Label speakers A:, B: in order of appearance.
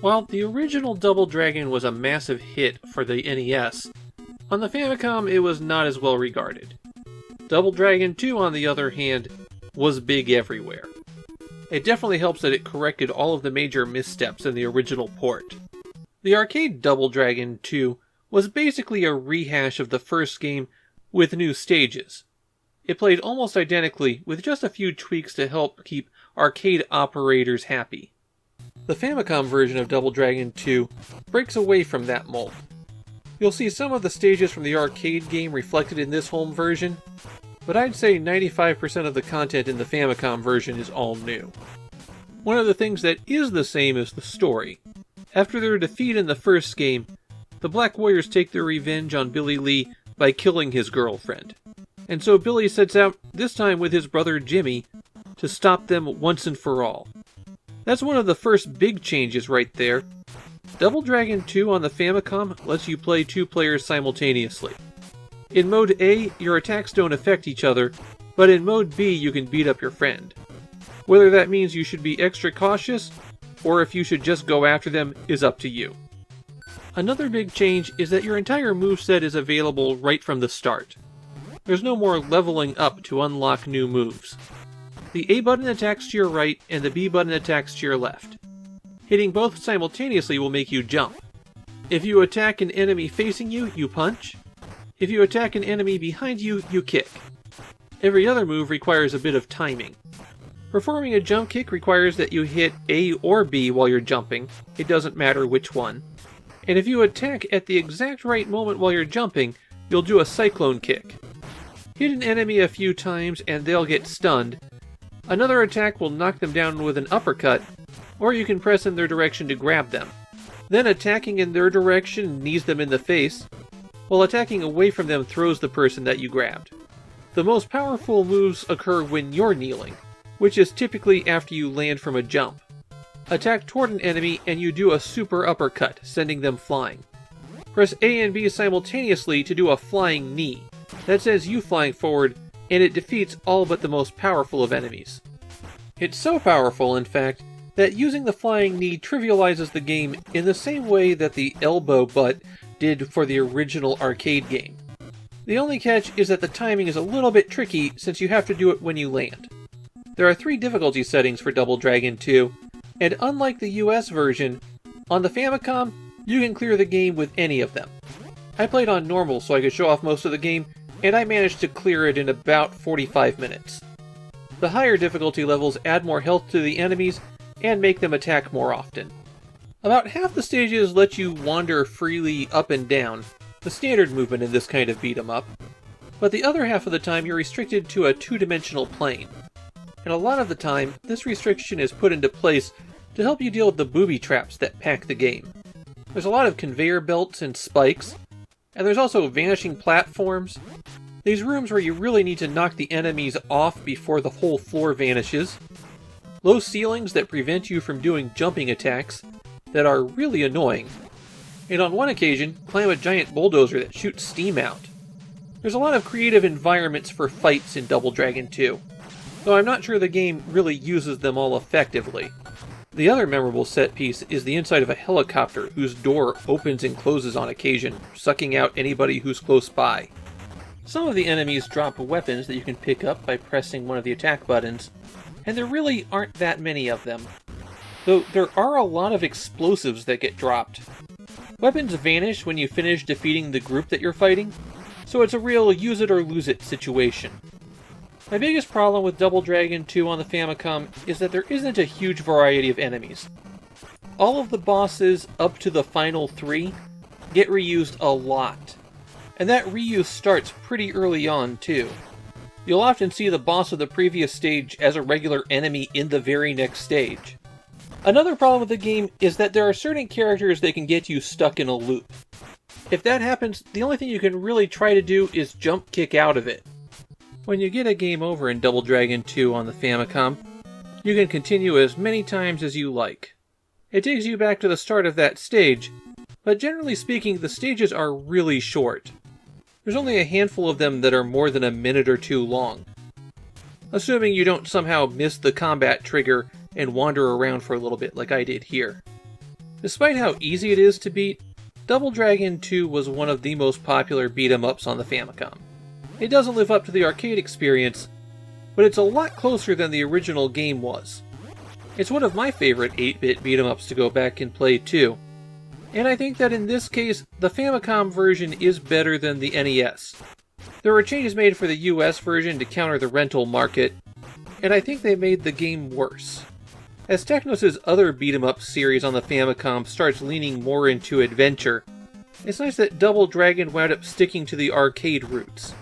A: While the original Double Dragon was a massive hit for the NES, on the Famicom it was not as well regarded. Double Dragon 2, on the other hand, was big everywhere. It definitely helps that it corrected all of the major missteps in the original port. The arcade Double Dragon 2 was basically a rehash of the first game with new stages. It played almost identically with just a few tweaks to help keep arcade operators happy. The Famicom version of Double Dragon 2 breaks away from that mold. You'll see some of the stages from the arcade game reflected in this home version, but I'd say 95% of the content in the Famicom version is all new. One of the things that is the same is the story. After their defeat in the first game, the Black Warriors take their revenge on Billy Lee by killing his girlfriend. And so Billy sets out, this time with his brother Jimmy, to stop them once and for all. That's one of the first big changes right there. Double Dragon 2 on the Famicom lets you play two players simultaneously. In Mode A, your attacks don't affect each other, but in Mode B you can beat up your friend. Whether that means you should be extra cautious, or if you should just go after them, is up to you. Another big change is that your entire moveset is available right from the start. There's no more leveling up to unlock new moves. The A button attacks to your right, and the B button attacks to your left. Hitting both simultaneously will make you jump. If you attack an enemy facing you, you punch. If you attack an enemy behind you, you kick. Every other move requires a bit of timing. Performing a jump kick requires that you hit A or B while you're jumping, it doesn't matter which one. And if you attack at the exact right moment while you're jumping, you'll do a cyclone kick. Hit an enemy a few times and they'll get stunned. Another attack will knock them down with an uppercut, or you can press in their direction to grab them. Then attacking in their direction knees them in the face, while attacking away from them throws the person that you grabbed. The most powerful moves occur when you're kneeling, which is typically after you land from a jump. Attack toward an enemy and you do a super uppercut, sending them flying. Press A and B simultaneously to do a flying knee. That sends you flying forward, and it defeats all but the most powerful of enemies. It's so powerful, in fact, that using the flying knee trivializes the game in the same way that the elbow butt did for the original arcade game. The only catch is that the timing is a little bit tricky since you have to do it when you land. There are 3 difficulty settings for Double Dragon 2, and unlike the US version, on the Famicom, you can clear the game with any of them. I played on normal so I could show off most of the game, and I managed to clear it in about 45 minutes. The higher difficulty levels add more health to the enemies and make them attack more often. About half the stages let you wander freely up and down, the standard movement in this kind of beat-em-up, but the other half of the time you're restricted to a 2-dimensional plane. And a lot of the time, this restriction is put into place to help you deal with the booby traps that pack the game. There's a lot of conveyor belts and spikes, and there's also vanishing platforms, these rooms where you really need to knock the enemies off before the whole floor vanishes, low ceilings that prevent you from doing jumping attacks that are really annoying, and on one occasion, climb a giant bulldozer that shoots steam out. There's a lot of creative environments for fights in Double Dragon 2, though I'm not sure the game really uses them all effectively. The other memorable set piece is the inside of a helicopter whose door opens and closes on occasion, sucking out anybody who's close by. Some of the enemies drop weapons that you can pick up by pressing one of the attack buttons, and there really aren't that many of them, though there are a lot of explosives that get dropped. Weapons vanish when you finish defeating the group that you're fighting, so it's a real use it or lose it situation. My biggest problem with Double Dragon 2 on the Famicom is that there isn't a huge variety of enemies. All of the bosses up to the final 3 get reused a lot, and that reuse starts pretty early on too. You'll often see the boss of the previous stage as a regular enemy in the very next stage. Another problem with the game is that there are certain characters that can get you stuck in a loop. If that happens, the only thing you can really try to do is jump kick out of it. When you get a game over in Double Dragon 2 on the Famicom, you can continue as many times as you like. It takes you back to the start of that stage, but generally speaking, the stages are really short. There's only a handful of them that are more than a minute or 2 long. Assuming you don't somehow miss the combat trigger and wander around for a little bit like I did here. Despite how easy it is to beat, Double Dragon 2 was one of the most popular beat-em-ups on the Famicom. It doesn't live up to the arcade experience, but it's a lot closer than the original game was. It's one of my favorite 8-bit beat-em-ups to go back and play too, and I think that in this case, the Famicom version is better than the NES. There were changes made for the US version to counter the rental market, and I think they made the game worse. As Technos' other beat-em-up series on the Famicom starts leaning more into adventure, it's nice that Double Dragon wound up sticking to the arcade roots.